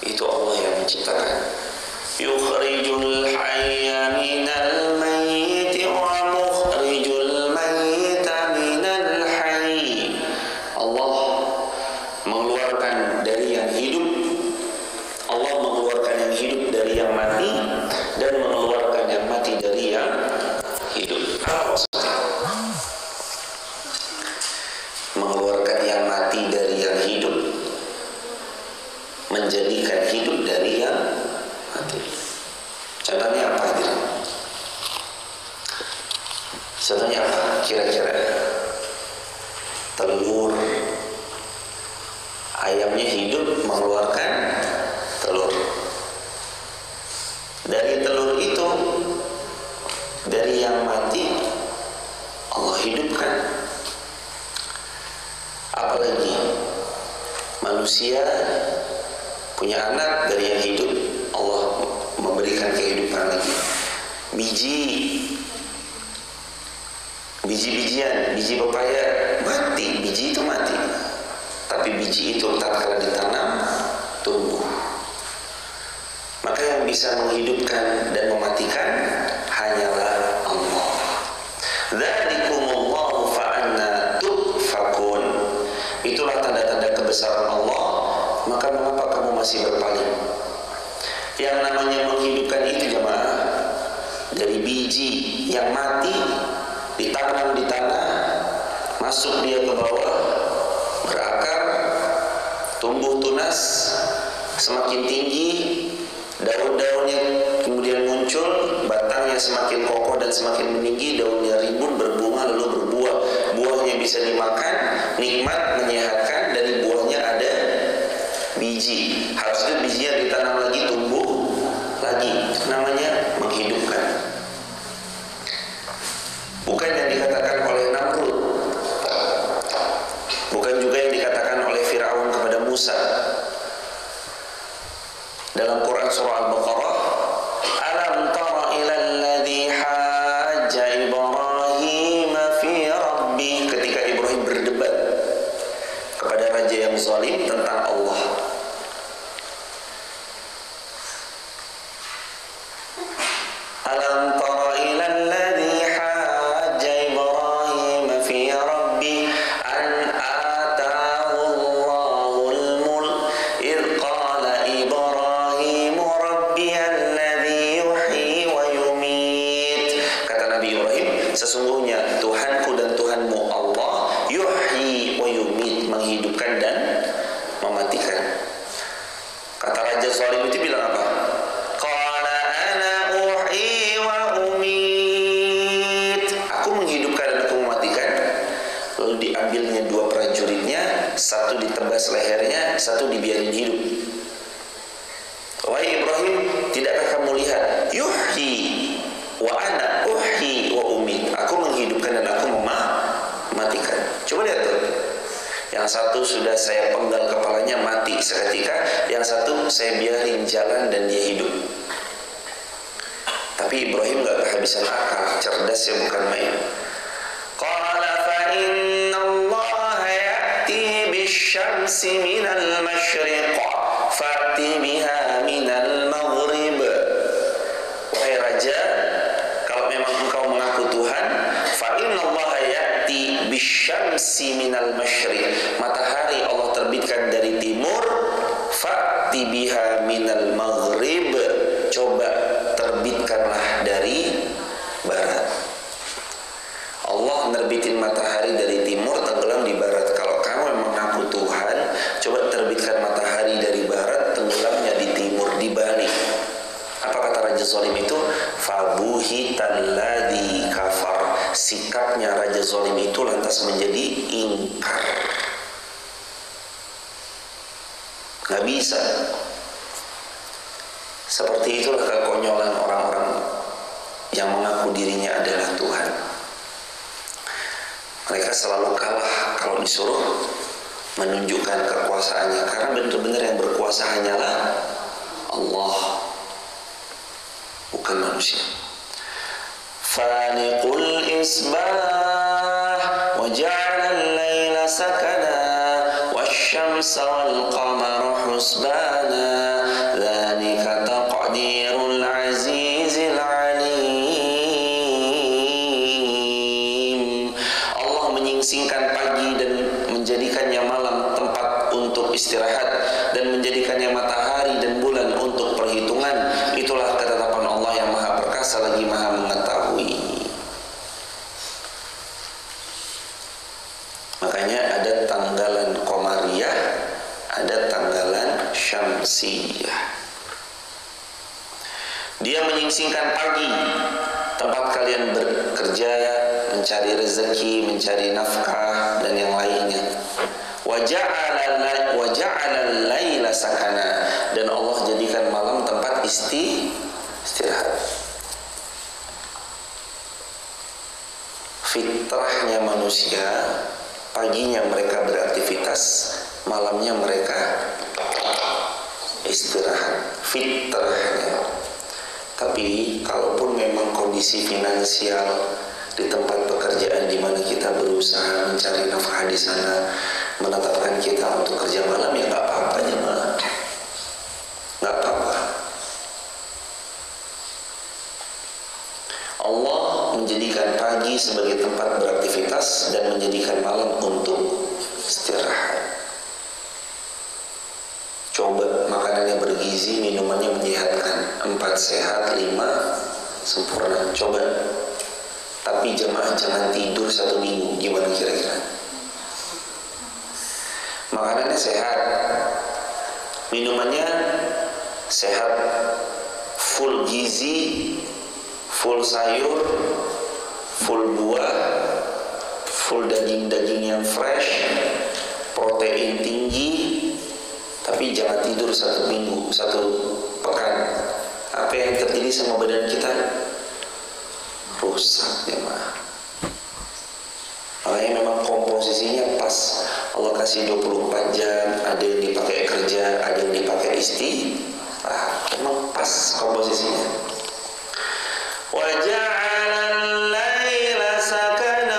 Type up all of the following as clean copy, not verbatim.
Itu Allah yang menciptakan. Yukhrijul hayya minal mayyiti wa mukhrijul mayyita minal hayy. Allah mengeluarkan dari yang hidup, Allah mengeluarkan yang hidup dari yang mati, dan mengeluarkan yang mati dari yang hidup. Apa maksudnya? Mengeluarkan yang mati dari yang hidup, menjadikan hidup dari yang mati. Contohnya apa? Contohnya apa? Kira-kira telur. Ayamnya hidup mengeluarkan telur. Dari telur itu, dari yang mati Allah hidupkan. Apalagi manusia punya anak, dari yang hidup Allah memberikan kehidupan lagi. Biji-bijian, biji pepaya mati, biji itu mati. Tapi biji itu tatkala ditanam tumbuh. Maka yang bisa menghidupkan dan mematikan hanyalah Allah. Dzalikumullahu fa'anna tufakun. Itulah tanda-tanda kebesaran Allah. Maka mengapa kamu masih berpaling? Yang namanya menghidupkan itu jemaah, dari biji yang mati ditanam di tanah, masuk dia ke bawah, berakar, tumbuh tunas, semakin tinggi, daun-daunnya kemudian muncul, batangnya semakin kokoh dan semakin meninggi, daunnya rimbun, berbunga lalu berbuah, buahnya bisa dimakan, nikmat, menyehatkan, dari buahnya ada biji. Harusnya bijinya ditanam lagi, tumbuh lagi. Itu namanya menghidupkan. Bukan yang dikatakan oleh Namrud, bukan juga yang dikatakan oleh Fir'aun kepada Musa. Dalam Quran surah Al-Baqarah, alam tara ilal ladzi hajja Ibrahim fi rabbi, ketika Ibrahim berdebat kepada raja yang zalim tentang Allah. Alam tara ilal ladzi hajja Ibrahim fi rabbi an ataahu Allahul mulk id qala Ibrahim rabbi alladzi yuhyi wa yumiit. Kata Nabi Ibrahim, sesungguhnya Tuhanku dan Tuhanmu Allah, yuhyi wa yumiit, menghidupkan dan mematikan. Kata raja zalim itu bilang apa? Qala ana uhyi wa umiit. Aku menghidupkan dan aku mematikan. Lalu diambilnya dua prajuritnya, satu ditebas lehernya, satu dibiarin hidup. Wahai Ibrahim, tidakkah kamu lihat? Yuhyi wa ana uhyi wa umiit. Aku menghidupkan dan aku mematikan. Coba lihat tuh. Yang satu sudah saya penggal kepalanya, mati seketika. Yang satu saya biarin jalan dan dia hidup. Tapi Ibrahim gak kehabisan akal, cerdas ya, bukan main. Qala fa inna Allah ya'ti bisyamsi minal masyriq fa'ti biha minal maghrib. Wahai raja, kalau memang engkau mengaku Tuhan, fa inna Allah ya'ti bisyamsi minal masyriq, matahari Allah terbitkan dari timur, fa'ti biha minal maghrib, coba terbitkanlah dari barat. Allah nerbitin matahari dari timur, tenggelam di barat. Kalau kamu mengaku Tuhan, coba terbitkan matahari dari barat, tenggelamnya di timur, dibalik. Apa kata raja zalim itu? Fabuhitalladzi kafar. Sikapnya raja zalim itu lantas menjadi ingkar. Gak bisa. Seperti itulah kekonyolan orang-orang yang mengaku dirinya adalah Tuhan. Mereka selalu kalah kalau disuruh menunjukkan kekuasaannya, karena benar-benar yang berkuasa hanyalah Allah, bukan manusia. Faliqul isbah wa ja'ala al-laila sakana wasyamsa wal qamara husbana menjadikannya matahari dan bulan untuk perhitungan, itulah ketetapan Allah yang maha perkasa lagi maha mengetahui. Makanya ada tanggalan qamariyah, ada tanggalan syamsiyah. Dia menyingsingkan pagi, tempat kalian bekerja, mencari rezeki, mencari nafkah dan yang lainnya. Wa ja'ala al-laila sakana, dan Allah jadikan malam tempat istirahat. Fitrahnya manusia, paginya mereka beraktivitas, malamnya mereka istirahat. Fitrahnya. Tapi kalaupun memang kondisi finansial di tempat pekerjaan di mana kita berusaha mencari nafkah di sana menetapkan kita untuk kerja malam, ya nggak apa-apa aja malah, nggak apa-apa. Allah menjadikan pagi sebagai tempat beraktivitas dan menjadikan malam untuk istirahat. Coba makanannya bergizi, minumannya menyehatkan, 4 sehat, 5 sempurna. Coba. Tapi jemaah jangan tidur 1 minggu. Gimana kira-kira? Makanannya sehat, minumannya sehat, full gizi, full sayur, full buah, full daging-daging yang fresh, protein tinggi. Tapi jangan tidur 1 minggu, 1 pekan. Apa yang terjadi sama badan kita? Rusak, jemaah. Makanya memang komposisinya pas. Allah kasih 24 jam, ada yang dipakai kerja, ada yang dipakai istirahat. Memang pas komposisinya. Wa ja'ala al-laila sakana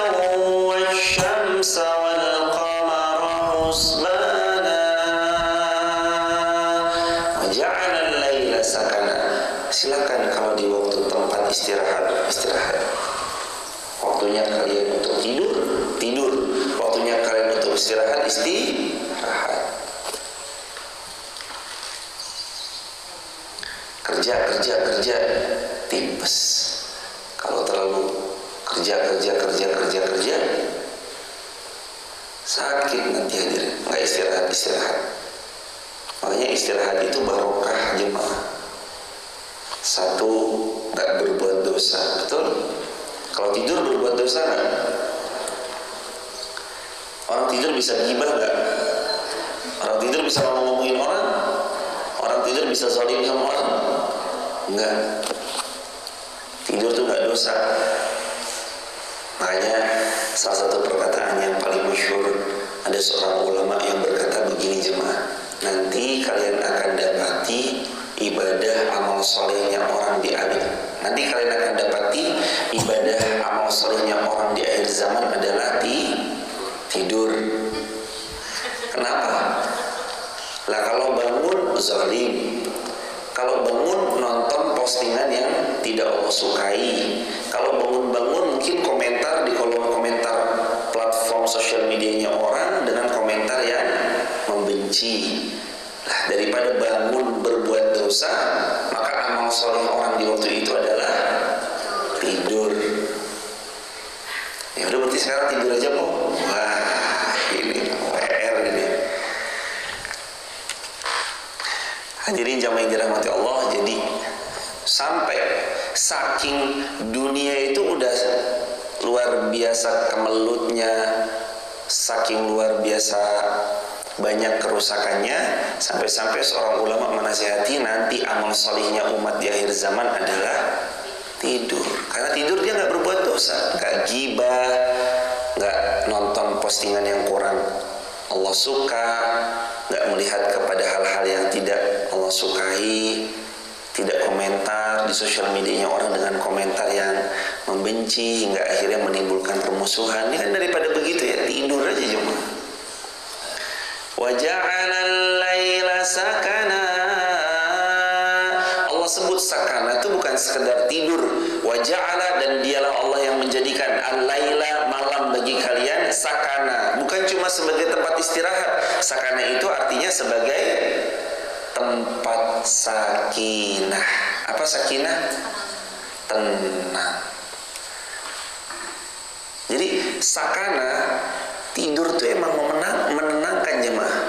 wasyamsa wal qamara husbana. Wa ja'ala al-laila sakana. Silakan kalau di waktu tempat istirahat. Waktunya kalian untuk tidur. Waktunya kalian untuk istirahat. Kerja tipes. Kalau terlalu kerja sakit nanti hadirin, nggak istirahat. Makanya istirahat itu barokah jemaah. 1, nggak berbuat dosa, betul? Kalau tidur berbuat dosa nggak? Orang tidur bisa gibah nggak? Orang tidur bisa ngomongin orang? Orang tidur bisa zalim sama orang? Enggak. Tidur tuh nggak dosa. Makanya salah satu perkataan yang paling masyhur, ada seorang ulama yang berkata begini jemaah, nanti kalian akan dapati ibadah amal solehnya orang di akhir. Nanti kalian akan dapati ibadah amal solehnya orang di akhir zaman adalah tidur. Kenapa? Lah kalau bangun zalim, kalau bangun nonton postingan yang tidak Allah sukai, kalau bangun mungkin komentar di kolom komentar platform sosial medianya orang dengan komentar yang membenci. Nah, daripada bangun berbuat dosa, maka amal soleh orang di waktu itu adalah tidur. Ya udah, berarti sekarang tidur aja kok. Wah, ini WR ini. Hadirin jamaah yang dirahmati Allah, jadi sampai saking dunia itu udah luar biasa kemelutnya, saking luar biasa banyak kerusakannya, sampai-sampai seorang ulama menasihati nanti amal solihnya umat di akhir zaman adalah tidur. Karena tidur dia nggak berbuat dosa, nggak gibah, nggak nonton postingan yang kurang Allah suka, nggak melihat kepada hal-hal yang tidak Allah sukai, tidak komentar di sosial medianya orang dengan komentar yang membenci hingga akhirnya menimbulkan permusuhan. Ini kan daripada begitu ya, tidur aja cuma. Wa ja'ala al-laila sakana. Allah sebut sakana itu bukan sekedar tidur. Wa ja'ala, dan dialah Allah yang menjadikan al-laila, malam bagi kalian, sakana. Bukan cuma sebagai tempat istirahat. Sakana itu artinya sebagai tempat sakinah. Apa sakinah? Tenang. Jadi sakana, tidur tuh emang menenangkan jemaah.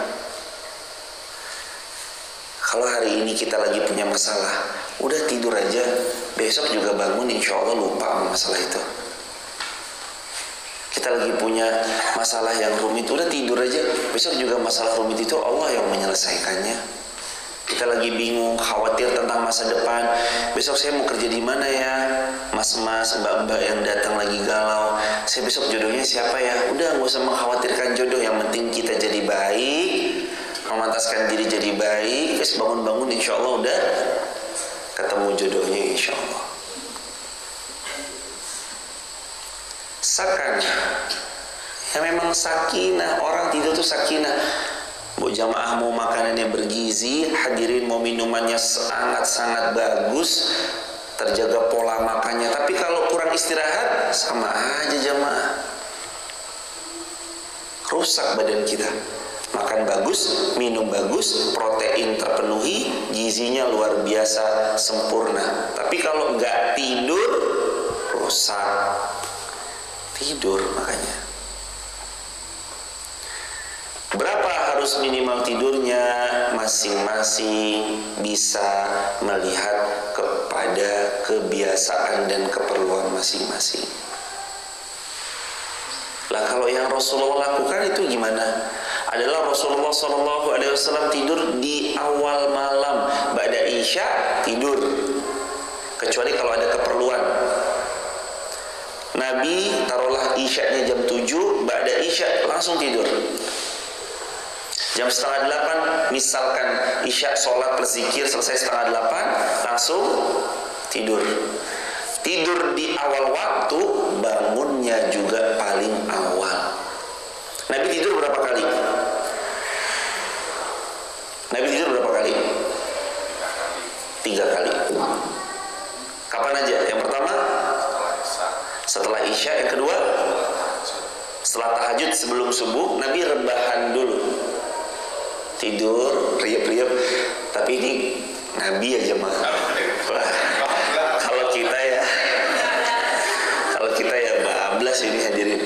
Kalau hari ini kita lagi punya masalah, udah tidur aja, besok juga bangun insya Allah lupa sama masalah itu. Kita lagi punya masalah yang rumit, udah tidur aja, besok juga masalah rumit itu Allah yang menyelesaikannya. Kita lagi bingung, khawatir tentang masa depan, besok saya mau kerja di mana ya, mas-mas, mbak-mbak yang datang lagi galau, saya besok jodohnya siapa ya? Udah, nggak usah mengkhawatirkan jodoh, yang penting kita jadi baik, memantaskan diri jadi baik, terus bangun-bangun insya Allah udah ketemu jodohnya insya Allah. Sakanah, ya memang sakinah, orang tidur tuh sakinah. Bu jamaah mau makanannya bergizi, hadirin mau minumannya sangat-sangat bagus, terjaga pola makannya. Tapi kalau kurang istirahat, sama aja jamaah, rusak badan kita. Makan bagus, minum bagus, protein terpenuhi, gizinya luar biasa sempurna. Tapi kalau nggak tidur, rusak. Tidur makanya. Berapa harus minimal tidurnya? Masing-masing bisa melihat kepada kebiasaan dan keperluan masing-masing. Lah kalau yang Rasulullah lakukan itu gimana? Adalah Rasulullah SAW tidur di awal malam, ba'da isya tidur, kecuali kalau ada keperluan. Nabi taruhlah isyanya jam 7, ba'da isya langsung tidur. Jam 7:30 misalkan isya sholat plus zikir selesai 7:30 langsung tidur. Tidur di awal waktu, bangunnya juga paling awal. Nabi tidur berapa kali? Nabi tidur berapa kali? 3 kali. Kapan aja? Yang pertama setelah isya, yang kedua setelah tahajud sebelum subuh. Nabi rebahan dulu, tidur, riap-riap. Tapi ini Nabi aja mah. Kalau kita ya bablas ini hadirin.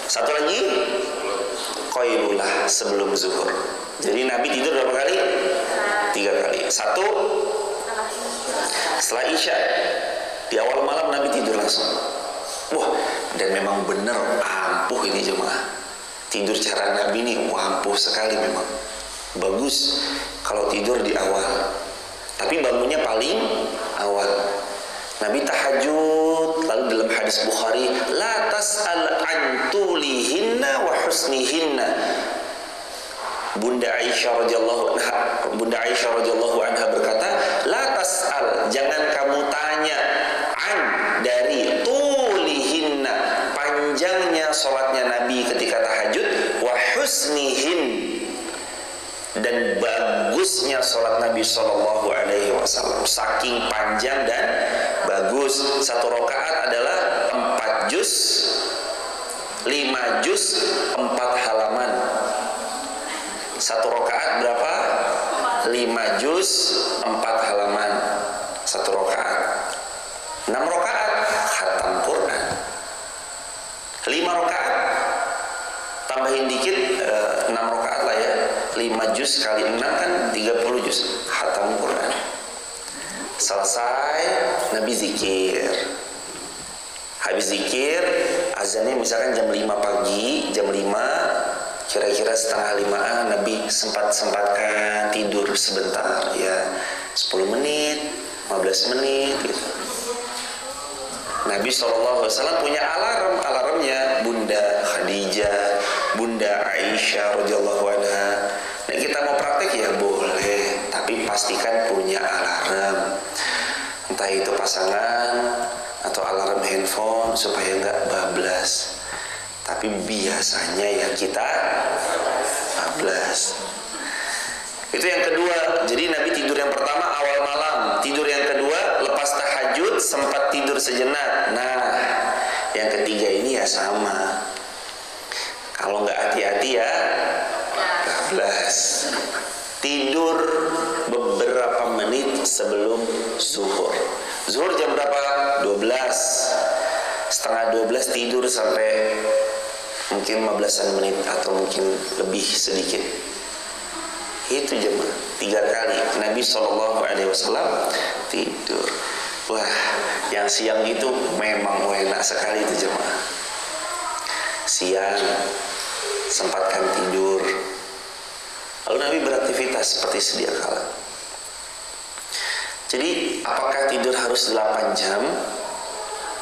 Satu lagi, qailulah sebelum zuhur. Jadi Nabi tidur berapa kali? 3 kali. Satu setelah isya, di awal malam Nabi tidur langsung. Wah, dan memang benar ampuh ini jemaah. Tidur cara Nabi ini ampuh sekali memang. Bagus kalau tidur di awal. Tapi bangunnya paling awal. Nabi tahajud, lalu dalam hadis Bukhari, la tas'al an tulihinna wa husnihinna. Bunda Aisyah radhiyallahu anha berkata, la tas'al, jangan kamu tanya, an dari tulihinna, panjangnya sholatnya Nabi ketika tahajud, wa husnihin, dan bagusnya sholat Nabi SAW. Saking panjang dan bagus. 1 rakaat adalah 4 juz, 5 juz, 4 halaman. 1 rakaat berapa? 5 juz, 4 halaman. 1 rakaat. 6 rakaat khatam Quran. 5 rakaat tambahin dikit, 6 rakaat lah ya. 5 juz kali 6 kan 30 juz khatam Quran. Selesai Nabi zikir. Habis zikir, azannya misalkan jam 5 pagi, jam 5, kira-kira 4:30 Nabi sempatkan tidur sebentar ya, 10 menit, 15 menit gitu. Nabi SAW punya alarmnya Bunda Khadijah, Bunda Aisyah radhiyallahu anha. Nah, kita mau praktek ya boleh, tapi pastikan punya alarm. Entah itu pasangan atau alarm handphone supaya nggak bablas. Tapi biasanya ya kita bablas. Itu yang kedua. Jadi Nabi tidur yang pertama awal malam, tidur yang kedua lepas tahajud sempat tidur sejenak. Nah, yang ketiga ini ya sama. Kalau nggak hati-hati ya bablas. Tidur beberapa menit sebelum zuhur. Zuhur jam berapa? 12. Setengah 12 tidur sampai mungkin 15-an menit atau mungkin lebih sedikit. Itu jemaah 3 kali Nabi SAW tidur. Wah, yang siang itu memang enak sekali itu jemaah. Siang sempatkan tidur, lalu Nabi beraktivitas seperti sedia kala. Jadi apakah tidur harus 8 jam?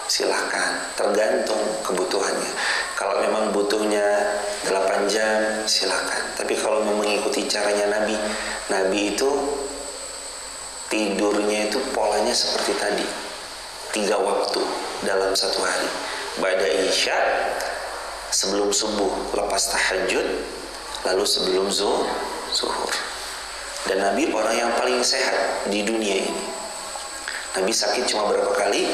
Silahkan, tergantung kebutuhannya. Kalau memang butuhnya 8 jam, silahkan. Tapi kalau mau mengikuti caranya Nabi itu tidurnya itu polanya seperti tadi, 3 waktu dalam satu hari. Ba'da isya, sebelum subuh lepas tahajud, lalu sebelum zuhur. Dan Nabi orang yang paling sehat di dunia ini. Nabi sakit cuma berapa kali?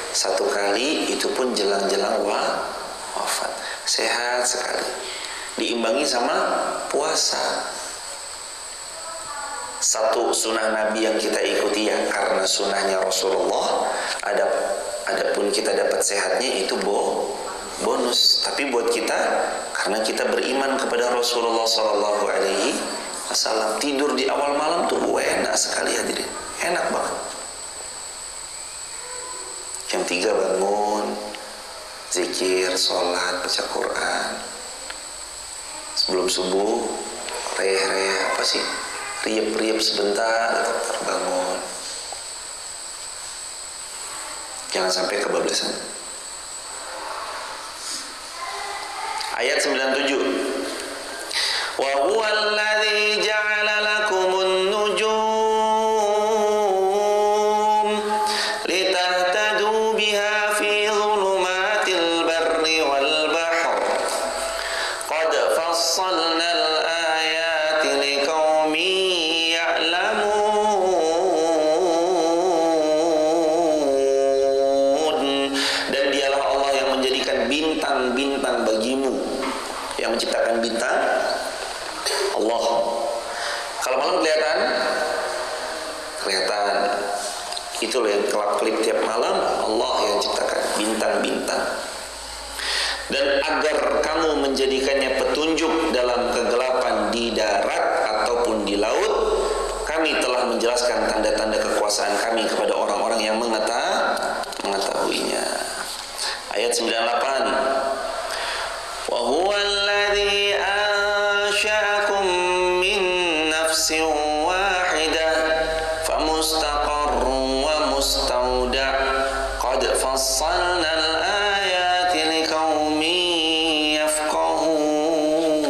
1 kali, itu pun jelang-jelang wafat. Sehat sekali, diimbangi sama puasa. Satu sunnah Nabi yang kita ikuti ya karena sunnahnya Rasulullah. Adapun kita dapat sehatnya itu bonus. Tapi buat kita, karena kita beriman kepada Rasulullah SAW, tidur di awal malam tuh enak sekali hadirin, enak banget. Jam 3 bangun, zikir, sholat, baca Quran. Sebelum subuh, reyeh apa sih? Riap-riap sebentar, terbangun. Jangan sampai kebablasan. Ayat 97. Wa huwal ladzi ja'ala lakumun nujum litahtadu biha fi dhulumatil barri wal bahr. Qad fassalna al-ayati liqaumin bintang bagimu. Yang menciptakan bintang Allah. Kalau malam kelihatan itu loh yang kelap-kelip tiap malam, Allah yang ciptakan bintang-bintang. Dan agar kamu menjadikannya petunjuk dalam kegelapan di darat ataupun di laut, kami telah menjelaskan tanda-tanda kekuasaan kami kepada orang-orang yang mengetahuinya. Ayat 98. Wa huwa alladhi ansha'akum min nafsin wahidah famustaqarrun wa mustawda' qad fassalna al-ayati liqaumin yafqahun.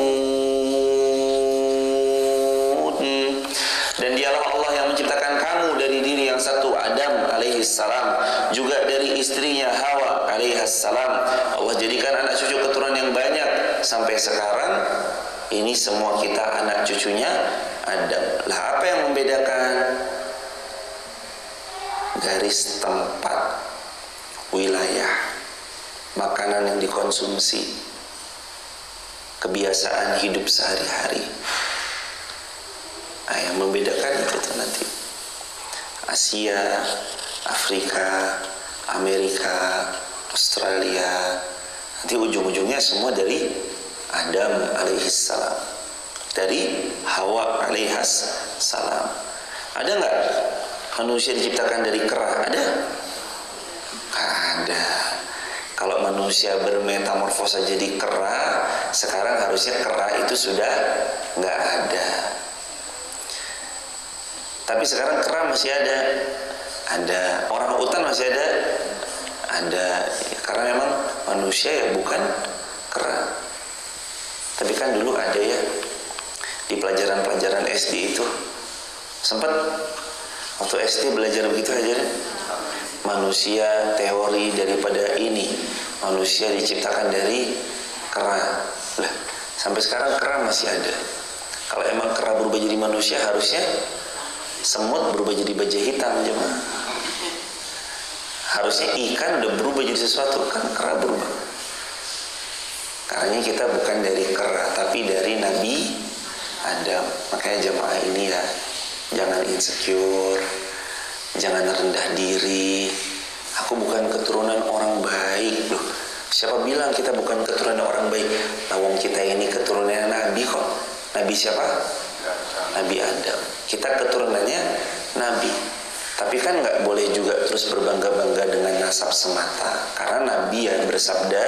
Dan dialah Allah yang menciptakan kamu dari diri yang satu, Adam alaihissalam, juga dari istrinya Hawa alaihissalam. Allah jadikan anak cucu keturunan yang banyak sampai sekarang ini semua kita anak cucunya Adam. Lah apa yang membedakan? Garis tempat, wilayah, makanan yang dikonsumsi, kebiasaan hidup sehari-hari. Nah, yang membedakan itu tuh nanti Asia, Afrika, Amerika, Australia, nanti ujung-ujungnya semua dari Adam alaihissalam, dari Hawa alaihissalam. Ada nggak manusia diciptakan dari kera? Ada? Ada. Kalau manusia bermetamorfosa jadi kera, sekarang harusnya kera itu sudah nggak ada. Tapi sekarang kera masih ada. Ada. Orang utan masih ada. Ada. Ya, karena memang manusia ya bukan kera. Tapi kan dulu ada ya di pelajaran-pelajaran SD itu sempat waktu SD belajar begitu aja deh. Manusia teori daripada ini, manusia diciptakan dari kera. Lah, sampai sekarang kera masih ada. Kalau emang kera berubah jadi manusia, harusnya semut berubah jadi baja hitam jemaah. Harusnya ikan udah berubah jadi sesuatu, kan kera berubah. Karena kita bukan dari kera, tapi dari Nabi Adam. Makanya jemaah ini ya Jangan insecure, jangan rendah diri. Aku bukan keturunan orang baik loh. Siapa bilang kita bukan keturunan orang baik? Wong kita ini keturunan Nabi kok. Nabi siapa? Nabi Adam. Kita keturunannya Nabi. Tapi kan nggak boleh juga terus berbangga-bangga dengan nasab semata. Karena Nabi yang bersabda,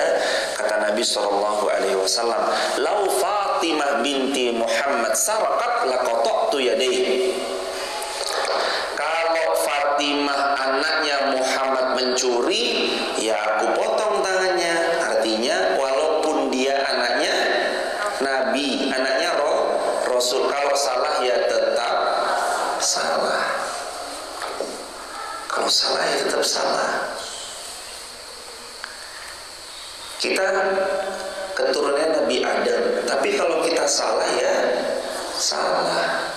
kata Nabi SAW, "Lau Fatimah binti Muhammad sarakat laqata'tu yadayhi." Kalau Fatimah anaknya Muhammad mencuri, ya aku potong tangannya. Artinya walaupun dia anaknya Nabi, anaknya Rasul, kalau salah ya tetap salah. Kalau salah ya tetap salah. Kita keturunan Nabi Adam, tapi kalau kita salah ya salah.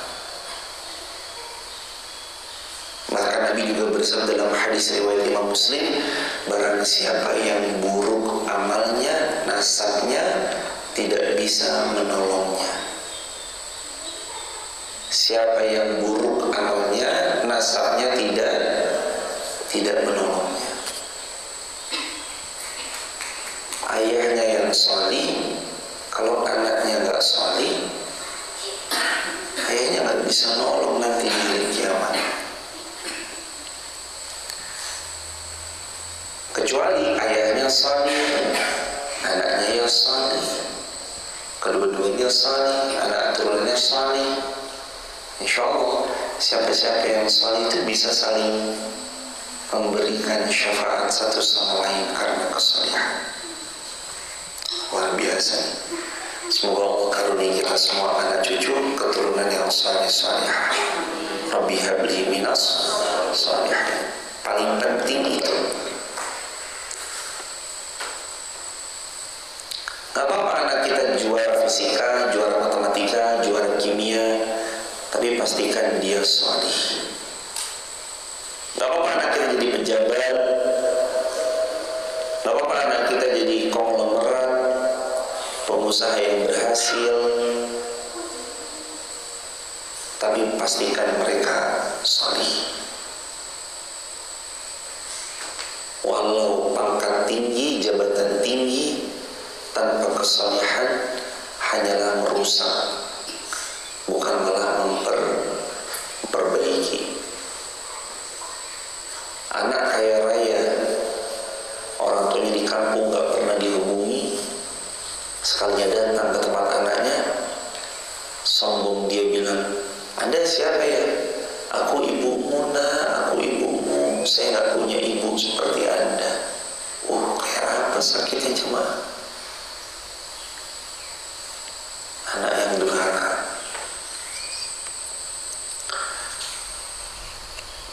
Maka Nabi juga bersabda dalam hadis riwayat Imam Muslim, barang siapa yang buruk amalnya, nasabnya tidak bisa menolongnya. Siapa yang buruk amalnya, nasabnya tidak menolongnya. Ayahnya yang salih, kalau anaknya nggak salih, ayahnya nggak bisa nolong nanti di hari kiamat. Kecuali ayahnya salih, anaknya ya salih, kedua-duanya salih, anak turunnya salih. Insya Allah siapa-siapa yang salih itu bisa saling memberikan syafaat satu sama lain karena kesalihan. Luar biasa. Semoga Allah karuniai kita semua anak cucu keturunan yang saleh-salehah. Rabbi habli minas salihin. Paling penting itu. Gak apa-apa anak kita juara fisika, juara matematika, juara kimia, tapi pastikan dia salih. Gak apa-apa anak kita jadi pejabat, gak apa-apa anak kita jadi konglomerat, pengusaha yang berhasil, tapi pastikan mereka salih. Walau pangkat tinggi, jabatan tinggi, tanpa kesalihan hanyalah merusak, bukan malah memperbaiki. Anak kaya raya, orang tuanya di kampung gak pernah dihubungi, sekalinya datang ke tempat anaknya, sombong dia bilang, "Anda siapa ya?" "Aku ibumu nak, aku ibumu, saya gak punya ibu seperti Anda." Kayak apa sakitnya jemaah? Anak yang durhaka.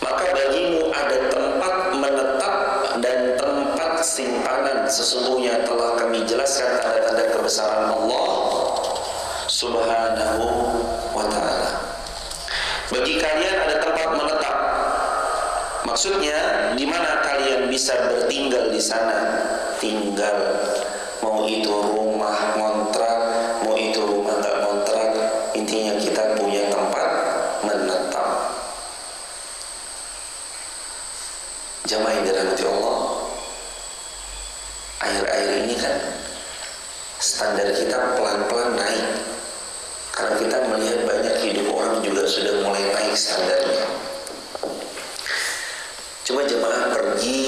Maka bagimu ada tempat menetap dan tempat simpanan. Sesungguhnya telah kami jelaskan tanda-tanda kebesaran Allah Subhanahu wa ta'ala. Bagi kalian ada tempat menetap. Maksudnya di mana kalian bisa bertinggal di sana, tinggal. Mau itu rumah ngontrak, mau itu rumah nggak ngontrak, intinya kita punya tempat menetap. Jamaah yang dirahmati Allah, akhir-akhir ini kan standar kita pelan-pelan naik, karena kita melihat banyak hidup orang juga sudah mulai naik standarnya. Coba jemaah pergi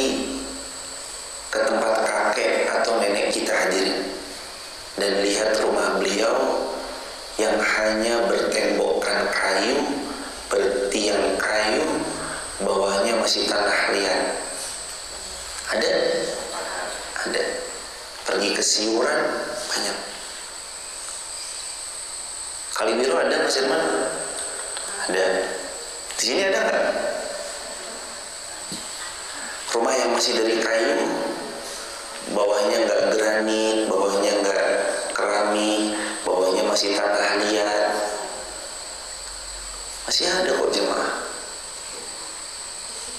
ke tempat kakek atau nenek kita hadirin dan lihat rumah beliau yang hanya bertembokkan kayu, bertiang kayu, bawahnya masih tanah liat. Ada? Ada. Pergi ke Siuran banyak. Kalibiru ada, Mas Irman? Ada. Di sini ada nggak? Rumah yang masih dari kayu, bawahnya nggak granit, bawahnya nggak keramik, bawahnya masih tanah liat. Masih ada kok jemaah.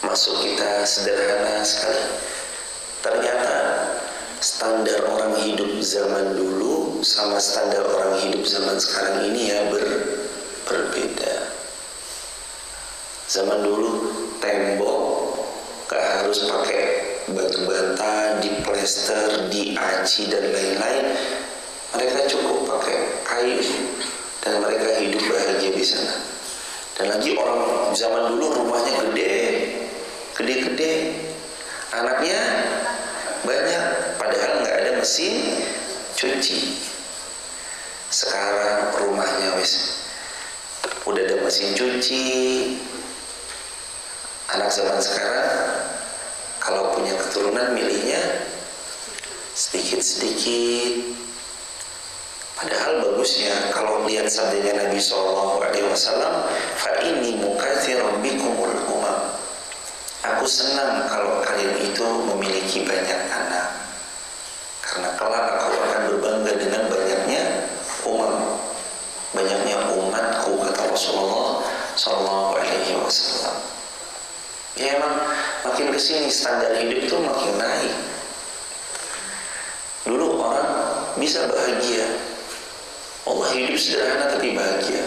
Masuk kita sederhana sekali. Ternyata standar orang hidup zaman dulu sama standar orang hidup zaman sekarang ini ya berbeda. Zaman dulu tembok gak harus pakai batu bata, diplester, diaci dan lain-lain. Mereka cukup pakai kayu dan mereka hidup bahagia di sana. Dan lagi orang zaman dulu rumahnya gede-gede, anaknya banyak, padahal nggak ada mesin cuci. Sekarang rumahnya udah ada mesin cuci. Anak zaman sekarang kalau punya keturunan milihnya sedikit-sedikit. Padahal bagusnya kalau lihat sabdanya Nabi SAW, fa inni mukatsirun bikumul umam. Aku senang kalau kalian itu memiliki banyak anak, karena kelak aku akan berbangga dengan banyaknya umatku, kata Rasulullah SAW. Ya emang makin kesini standar hidup itu makin naik. Dulu orang bisa bahagia, Allah hidup sederhana tapi bahagia.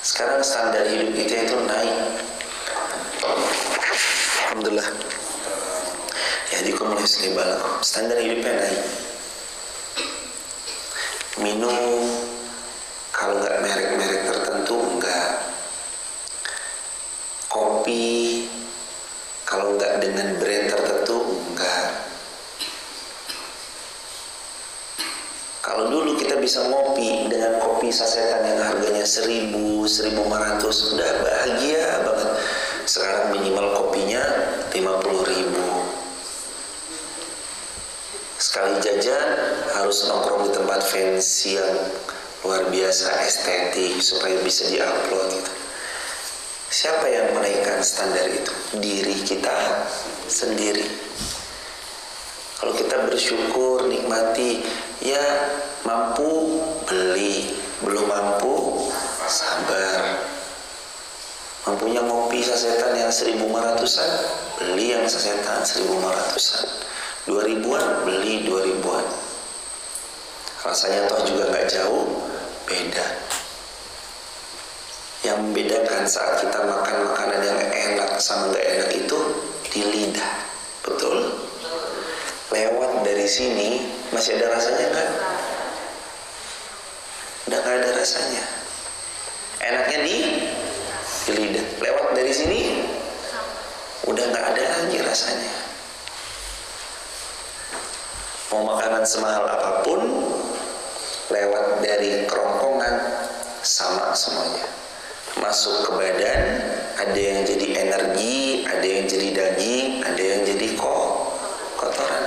Sekarang standar hidup kita itu naik. Alhamdulillah. Ya dikumulai sekali standar hidupnya naik. Minum kalau nggak merek-merek tertentu enggak. Kopi kalau nggak dengan brand tertentu enggak. Kalau dulu kita bisa ngopi dengan kopi sasetan yang harganya 1.000, 1.500, udah bahagia banget. Sekarang minimal kopinya 50.000. Sekali jajan harus nongkrong di tempat fancy yang luar biasa estetik supaya bisa diupload gitu. Siapa yang menaikkan standar itu? Diri kita sendiri. Kalau kita bersyukur, nikmati, ya mampu beli, belum mampu sabar. Mampunya ngopi sasetan yang 1.500-an, beli yang sasetan 1.500-an. 2.000-an, beli 2.000-an. Rasanya toh juga gak jauh beda. Yang membedakan saat kita makan makanan yang enak sama gak enak itu di lidah. Betul? Lewat dari sini masih ada rasanya kan? Udah gak ada rasanya. Enaknya di lidah. Lewat dari sini udah gak ada lagi rasanya. Mau makanan semahal apapun, lewat dari kerongkongan sama semuanya. Masuk ke badan, ada yang jadi energi, ada yang jadi daging, ada yang jadi kotoran.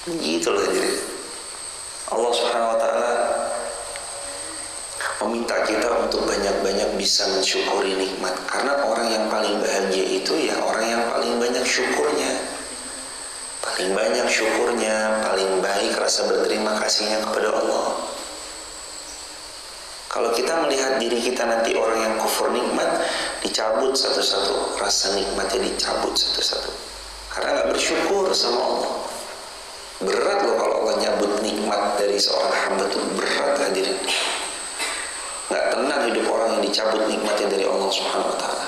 Begitulah jadi Allah Subhanahu wa ta'ala meminta kita untuk banyak-banyak bisa mensyukuri nikmat. Karena orang yang paling bahagia itu ya orang yang paling banyak syukurnya. Paling banyak syukurnya, paling baik rasa berterima kasihnya kepada Allah. Kalau kita melihat diri kita nanti orang yang kufur nikmat, dicabut satu-satu, rasa nikmatnya dicabut satu-satu. Karena gak bersyukur sama Allah. Berat loh kalau Allah nyabut nikmat dari seorang hamba itu, berat hadirin. Gak tenang hidup orang yang dicabut nikmatnya dari Allah Subhanahu wa ta'ala.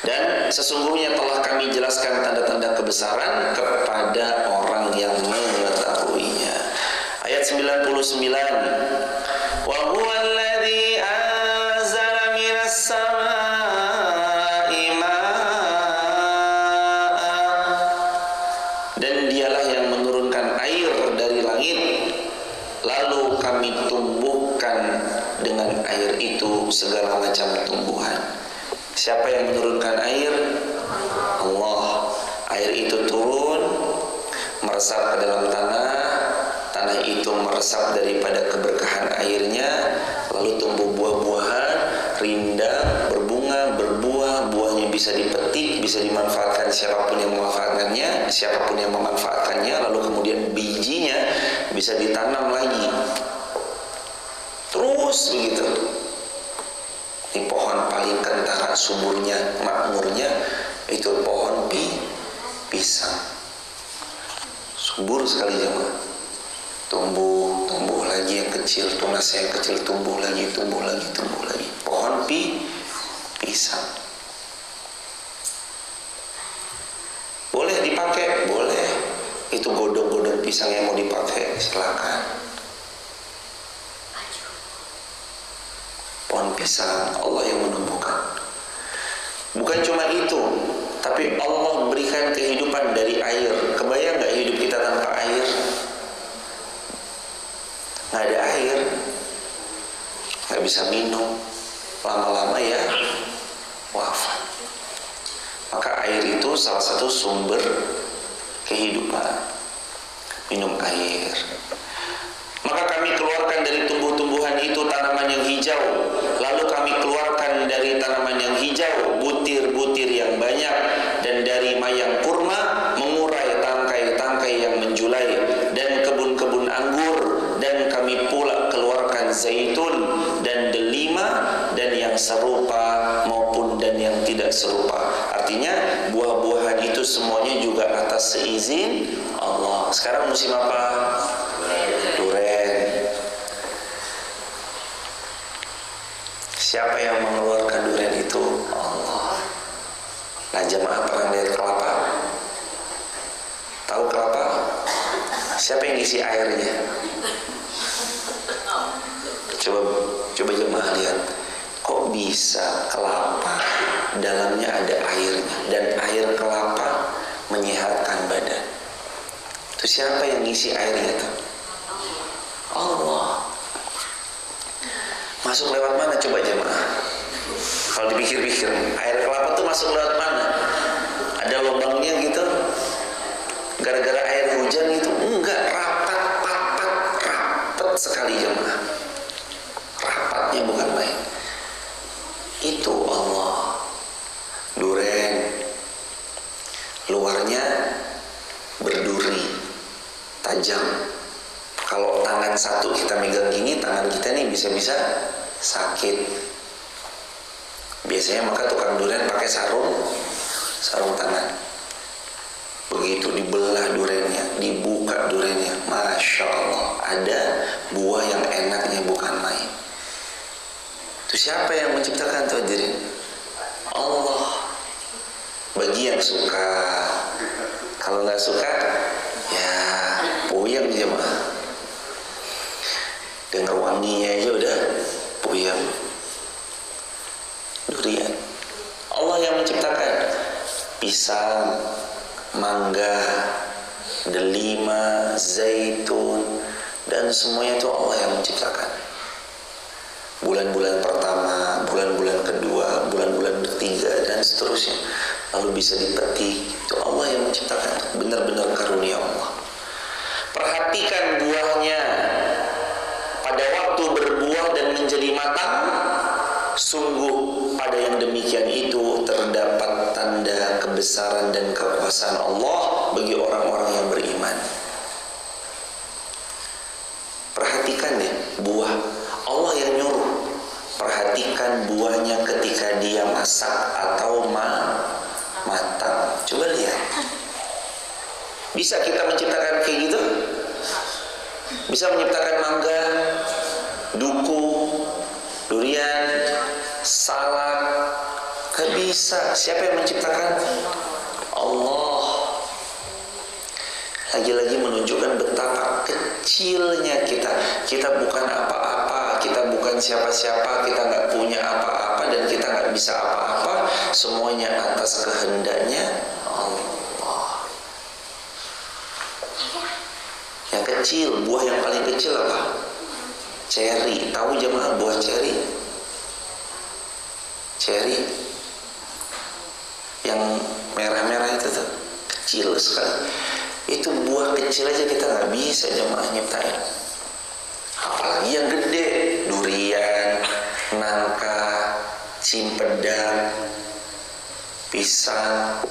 Dan sesungguhnya telah kami jelaskan tanda-tanda kebesaran kepada orang yang mengetahuinya. Ayat 99. Wa huwa alladhi anzala minas samaa'i ma'an. Dan dialah yang menurunkan air dari langit, lalu kami tumbuhkan dengan air itu segala macam tumbuhan. Siapa yang menurunkan air? Allah. Air itu turun, meresap ke dalam tanah, tanah itu meresap daripada keberkahan airnya, lalu tumbuh buah-buahan, rindang, berbunga, berbuah, buahnya bisa dipetik, bisa dimanfaatkan siapapun yang memanfaatkannya, lalu kemudian bijinya bisa ditanam lagi. Terus begitu. Ini pohon paling kentara, suburnya, makmurnya itu pohon pisang. Subur sekali jemaah. Tumbuh lagi yang kecil, tunasnya yang kecil tumbuh lagi. Pohon pisang. Boleh dipakai, boleh. Itu godong-godong pisang yang mau dipakai, silakan. Pohon pisang Allah yang menumbuhkan. Bukan cuma itu, tapi Allah memberikan kehidupan dari air. Kebayang gak hidup kita tanpa air? Gak ada air, gak bisa minum, lama-lama ya wafat. Maka air itu salah satu sumber kehidupan. Minum air. Maka kami keluarkan dari tumbuh-tumbuhan itu tanaman yang hijau. Lalu kami keluarkan dari tanaman yang hijau butir-butir yang banyak, dan dari mayang kurma mengurai tangkai-tangkai yang menjulai, dan kebun-kebun anggur, dan kami pula keluarkan zaitun dan delima, dan yang serupa maupun dan yang tidak serupa. Artinya buah-buahan itu semuanya juga atas seizin Allah. Sekarang musim apa? Duren. Siapa yang mengeluarkan durian itu? Allah. Nah, jamaah pernah lihat kelapa? Tahu kelapa? Siapa yang isi airnya? Coba jemaah lihat. Kok bisa kelapa dalamnya ada airnya, dan air kelapa menyehatkan badan? Itu siapa yang ngisi airnya tuh? Allah. Masuk lewat mana coba jemaah? Kalau dipikir-pikir, air kelapa tuh masuk lewat mana? Ada lubangnya gitu? Gara-gara air hujan itu? Enggak, rapat sekali jemaah. Rapatnya bukan main. Itu Allah. Duren, luarnya berduri, tajam. Kalau tangan satu kita megang gini, tangan kita nih bisa-bisa sakit. Biasanya maka tukang durian pakai sarung tangan. Begitu dibelah duriannya, dibuka duriannya, Masya Allah, ada buah yang enaknya bukan main. Itu siapa yang menciptakan tuh hadirin? Allah. Bagi yang suka, kalau nggak suka, ya puyeng jemaah. Dengar wanginya aja udah puyeng. Durian. Allah yang menciptakan. Pisang, mangga, delima, zaitun, dan semuanya itu Allah yang menciptakan. Bulan-bulan pertama, bulan-bulan kedua, bulan-bulan ketiga, dan seterusnya. Lalu bisa dipetik. Itu Allah yang menciptakan. Benar-benar karunia Allah. Perhatikan buahnya. Pada waktu berbuah dan menjadi matang, sungguh pada yang demikian itu terdapat tanda kebesaran dan kekuasaan Allah bagi orang-orang yang beriman. Perhatikan ya, buah Allah yang nyuruh. Perhatikan buahnya ketika dia masak atau matang. Coba lihat. Bisa kita menciptakan kayak gitu? Bisa menciptakan mangga, duku, durian, salak? Gak bisa. Siapa yang menciptakan? Allah. Lagi-lagi menunjukkan betapa kecilnya kita. Kita bukan apa-apa, kita bukan siapa-siapa, kita gak punya apa-apa, dan kita gak bisa apa-apa. Semuanya atas kehendaknya Allah. Yang kecil, buah yang paling kecil apa? Ceri. Tahu jemaah buah ceri? Ceri yang merah-merah itu tuh, kecil sekali. Itu buah kecil aja kita nggak bisa jemaah nyiptain. Apalagi yang gede, durian, nangka, cimpedan, pisang,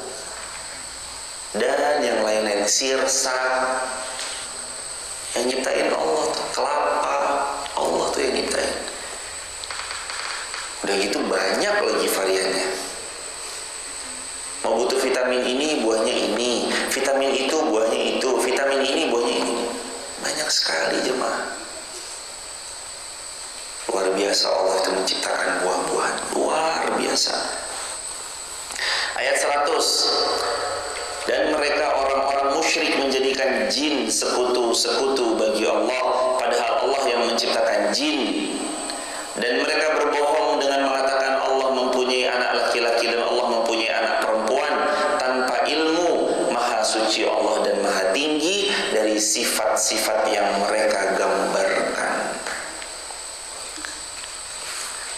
dan yang lain-lain, sirsa. Yang nyiptain Allah tuh, kelapa, Allah tuh yang nyiptain. Udah gitu banyak lagi variannya. Mau butuh vitamin ini, buahnya ini. Vitamin itu, buahnya itu. Vitamin ini, buahnya ini. Banyak sekali jemaah. Luar biasa Allah itu menciptakan buah-buahan, luar biasa. Ayat 100. Dan mereka orang-orang musyrik menjadikan jin sekutu-sekutu bagi Allah, padahal Allah yang menciptakan jin. Dan mereka berbohong dengan mengatakan Allah mempunyai anak laki-laki dan Allah mempunyai anak perempuan tanpa ilmu. Maha suci Allah dan maha tinggi dari sifat-sifat yang mereka gambarkan.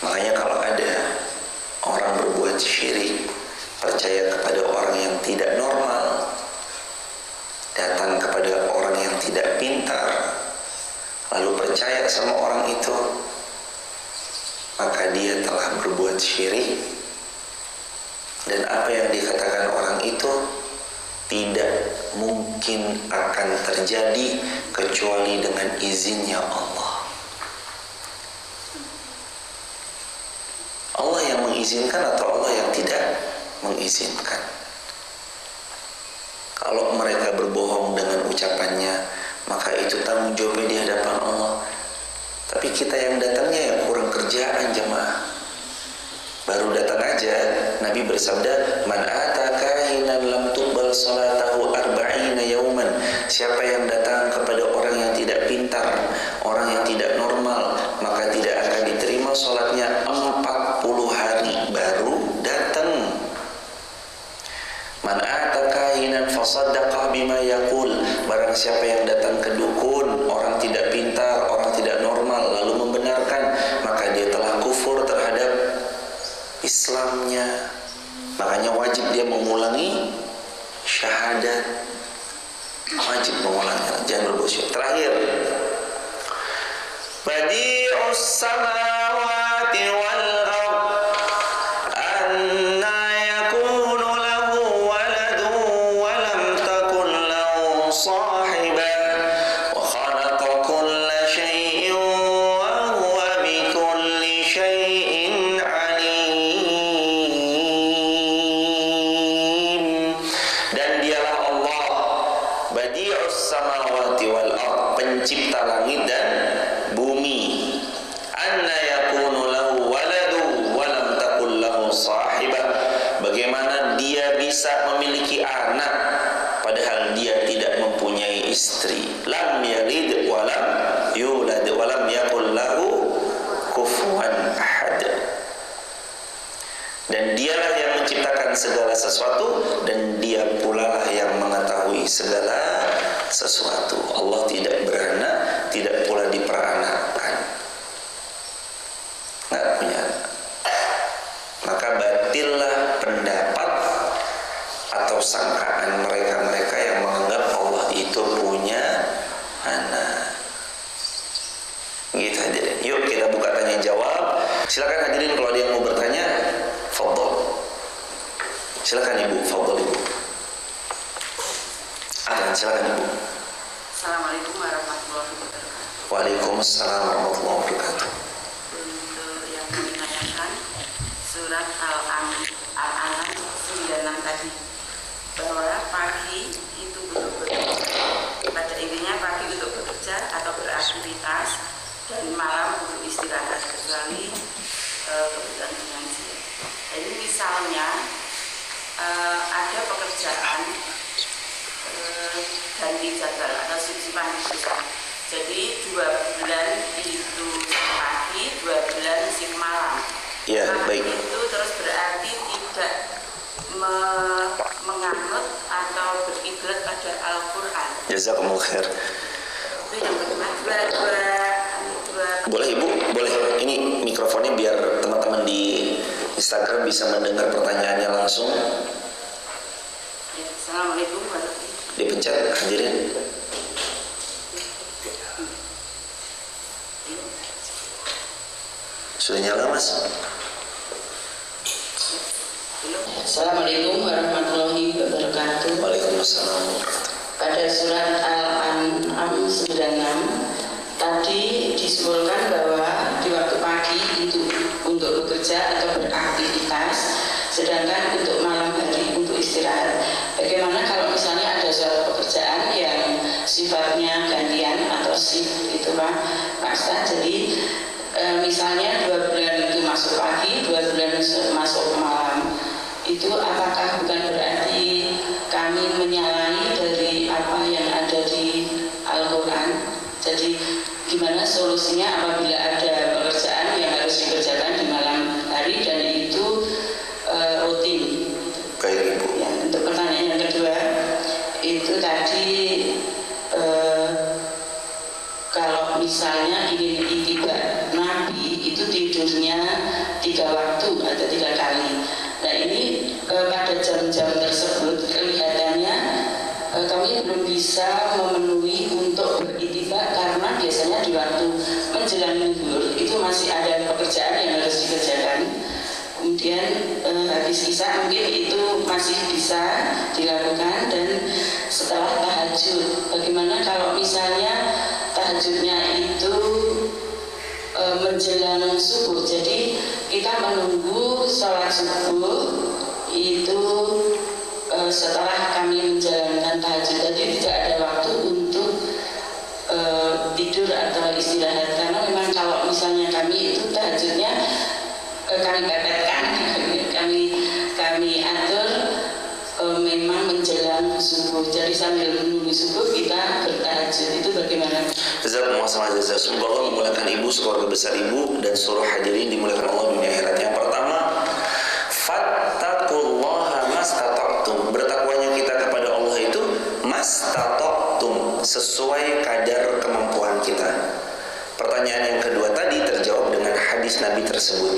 Makanya kalau ada orang berbuat syirik, percaya kepada orang yang tidak normal, datang kepada orang yang tidak pintar, lalu percaya sama orang itu, maka dia telah berbuat syirik. Dan apa yang dikatakan orang itu tidak mungkin akan terjadi kecuali dengan izinnya Allah. Allah yang mengizinkan atau Allah yang tidak mengizinkan. Kalau mereka berbohong dengan ucapannya, maka itu tanggung jawabnya di hadapan Allah. Tapi kita yang datangnya yang kurang kerjaan jemaah. Baru datang aja, Nabi bersabda, "Man ata kahinan lam tuqbal salatahu arba'ina yauman." Siapa yang datang kepada orang yang tidak pintar, orang yang tidak normal, maka tidak akan diterima salatnya 40 hari. Baru datang. Man ata kahinan fasaddaqa bima yaqul. Barang siapa yang datang ke dukun, orang tidak pintar, orang tidak normal, lalu membenarkan, maka dia telah kufur terhadap Islamnya. Makanya wajib dia mengulangi syahadat. Wajib mengulangi, jangan berbuat syirik. Terakhir, Badi'us samawati wal ard, anna yakunu lahu waladun wa lam takun lahu sahibah, wa khalaqa kulla syai'in wa huwa bikulli syai'in alim. Dan dialah Allah, Badi'us samawati wal ard, pencipta langit dan bumi. Anna yakunu lahu waladu wa lam takul lahu sahibah. Bagaimana dia bisa memiliki anak padahal dia tidak mempunyai istri. Lam yalid wa lam yulad wa lam yakul lahu kufuwan ahad. Dan dialah yang menciptakan segala sesuatu, dan dia pula lah yang mengetahui segala sesuatu. Allah tidak beranak, tidak pula diperanakkan, nggak punya anak. Maka batillah pendapat atau sangkaan mereka-mereka yang menganggap Allah itu punya anak. Gitu hadirin. Yuk kita buka tanya jawab. Silakan hadirin, kalau ada yang mau bertanya, fadhol. Silakan Ibu, fadhol Ibu. Silakan Ibu. Assalamualaikum warahmatullahi wabarakatuh. Waalaikumsalam warahmatullahi wabarakatuh. Untuk yang menanyakan surat Al-An'am 96 tadi, bahwa pagi itu untuk bekerja, pada intinya pagi untuk bekerja atau beraktivitas, dan malam untuk istirahat, kecuali kebutuhan finansial. Jadi misalnya ada pekerjaan ganti jadwal atau shift panjang. Jadi 2 bulan itu pagi, 2 bulan shift malam. Ya, baik. Itu terus berarti tidak menganut atau beribrat pada Al-Quran. Jazakumullah khair. Itu yang bagaimana? Boleh Ibu, boleh. Ini mikrofonnya biar teman-teman di Instagram bisa mendengar pertanyaannya langsung. Ya, Assalamualaikum warahmatullahi wabarakatuh. Dipencet hadirin. Sudah nyala Mas? Assalamualaikum warahmatullahi wabarakatuh. Waalaikumsalam. Pada surat Al-An'am 96 tadi disebutkan bahwa di waktu pagi itu untuk bekerja atau beraktivitas, sedangkan untuk malam hari untuk istirahat. Bagaimana kalau misalnya ada suatu pekerjaan yang sifatnya gantian atau shift gitu Pak Ustaz? Jadi misalnya 2 bulan itu masuk pagi, 2 bulan masuk malam, itu apakah bukan berarti kami menyalahi dari apa yang ada di Al-Quran? Jadi gimana solusinya apabila ada pekerjaan yang harus dikerjakan di malam hari dan itu rutin? Baik Ibu. Ya, untuk pertanyaan yang kedua, itu tadi kalau misalnya ingin itiba Nabi itu tidurnya 3 waktu atau 3 kali. Nah ini pada jam-jam tersebut kelihatannya kami belum bisa memenuhi untuk beritiba karena biasanya di waktu menjelang zuhur itu masih ada pekerjaan yang harus dikerjakan. Kemudian habis isya mungkin itu masih bisa dilakukan, dan setelah tahajud, bagaimana kalau misalnya tahajudnya itu menjelang subuh, jadi kita menunggu sholat subuh itu setelah kami menjalankan tahajud tadi tidak ada waktu untuk tidur atau istirahat, karena memang kalau misalnya kami itu tahajudnya kami pepetkan, kami atur memang menjelang subuh, jadi sambil menunggu subuh kita bertahajud. Itu bagaimana? Semoga Allah memulakan Ibu, sekeluarga besar Ibu, dan seluruh hadirin dimuliakan Allah dunia akhirat. Yang pertama, fattaqullaha mastata'tum. Bertakwanya kita kepada Allah itu mastata'tum, sesuai kadar kemampuan kita. Pertanyaan yang kedua tadi terjawab dengan hadis Nabi tersebut.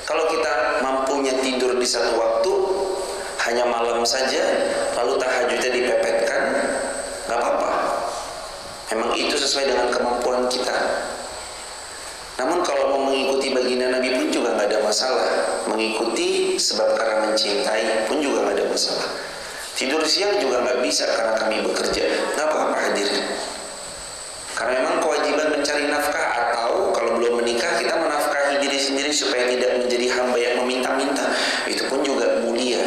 Kalau kita mampunya tidur di satu waktu, hanya malam saja, lalu tahajudnya dipepetkan, nggak apa-apa. Memang itu sesuai dengan kemampuan kita. Namun kalau mau mengikuti baginda Nabi pun juga nggak ada masalah. Mengikuti sebab karena mencintai pun juga nggak ada masalah. Tidur siang juga nggak bisa karena kami bekerja, nggak apa-apa hadirin. Karena memang kewajiban mencari nafkah, atau kalau belum menikah kita menafkahi diri sendiri supaya tidak menjadi hamba yang meminta-minta, itu pun juga mulia.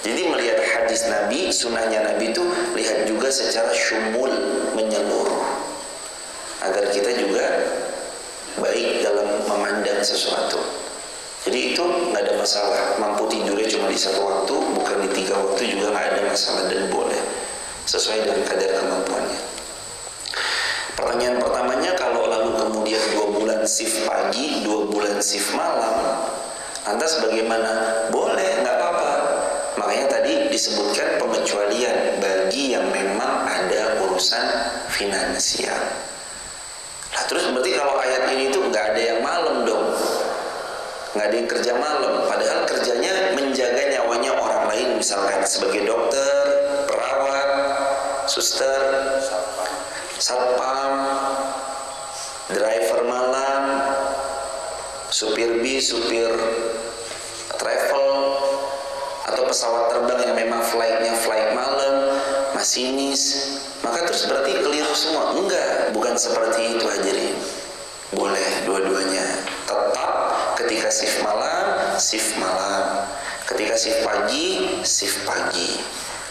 Jadi melihat hadis Nabi, sunnahnya Nabi itu lihat juga secara syumul, menyeluruh, agar kita juga baik dalam memandang sesuatu. Jadi itu nggak ada masalah. Mampu tidurnya cuma di satu waktu, bukan di 3 waktu, juga nggak ada masalah dan boleh, sesuai dengan kadar kemampuannya. Pertanyaan pertamanya, kalau lalu kemudian 2 bulan shift pagi, 2 bulan shift malam, lantas bagaimana? Boleh, nggak apa-apa. Makanya tadi disebutkan pengecualian bagi yang memang ada urusan finansial. Nah, terus berarti kalau ayat ini tuh nggak ada yang malam dong, nggak ada yang kerja malam. Padahal kerjanya menjaga nyawanya orang lain, misalkan sebagai dokter, perawat, suster, satpam, driver malam, supir bis, supir travel, atau pesawat terbang yang memang flightnya flight malam, masinis. Maka terus berarti keliru semua? Enggak, bukan seperti itu hadirin. Boleh dua-duanya. Tetap ketika shift malam, shift malam. Ketika shift pagi, shift pagi.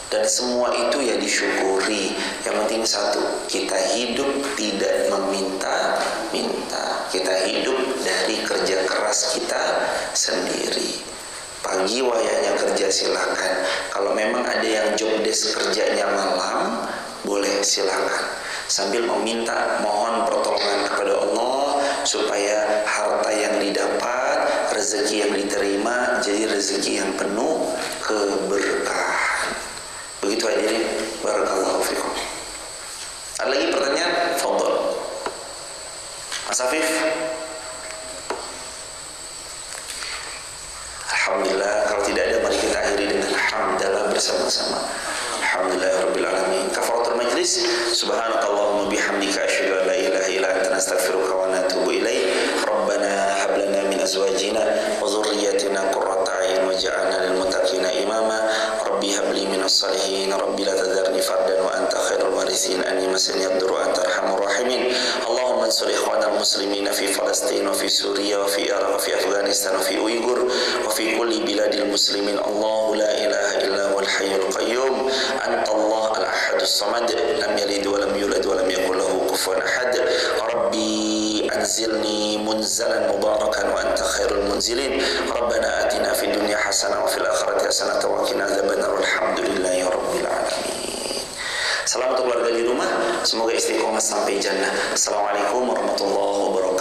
Dan semua itu ya disyukuri. Yang penting satu, kita hidup tidak meminta-minta. Kita hidup dari kerja keras kita sendiri. Pagi wayahnya kerja silakan. Kalau memang ada yang job desk kerjanya malam, boleh silakan. Sambil meminta, mohon pertolongan kepada Allah supaya harta yang didapat, rezeki yang diterima jadi rezeki yang penuh keberkahan. Begitu hadirin, barakallahu fikum. Ada lagi pertanyaan? Fadhol. Mas Afif. Alhamdulillah, kalau tidak ada mari kita akhiri dengan hamdalah bersama-sama. Alhamdulillahirabbil alamin. Kafaratul majlis. Subhanakallahumma bihamdika asyhadu an la ilaha illa anta astaghfiruka wa atubu ilaik. Rabbana hab lana min azwajina wa dhurriyyatina qurrata a'yun waj'alna lil muttaqina imama. Rabbi hab li minas salihin. Rabbi la tadharni fardan wa anta khairul warithin. Anni masani ad-dur wa anta arhamur rahimin. Allahumma ansur ikhwanal muslimina fi Palestina wa fi Suriya wa fi Iraq wa fi Afghanistan wa fi Uyghur wa fi kulli biladil muslimin. Allahu la ilaha illa huwal hayyul qayyum. Anta Allah al-ahadus samad, lam yalid wa lam yulad wa lam yakul lahu kufuwan ahad. Rabbi anzilni munzalan mubarakan wa anta khairul munzilin. Rabbana atina fid dunya hasanah wa fil akhirati hasanah wa qina adzabannar. Alhamdulillahi rabbil alamin. Salam untuk keluarga di rumah, semoga istiqomah sampai jannah. Assalamualaikum warahmatullahi wabarakatuh.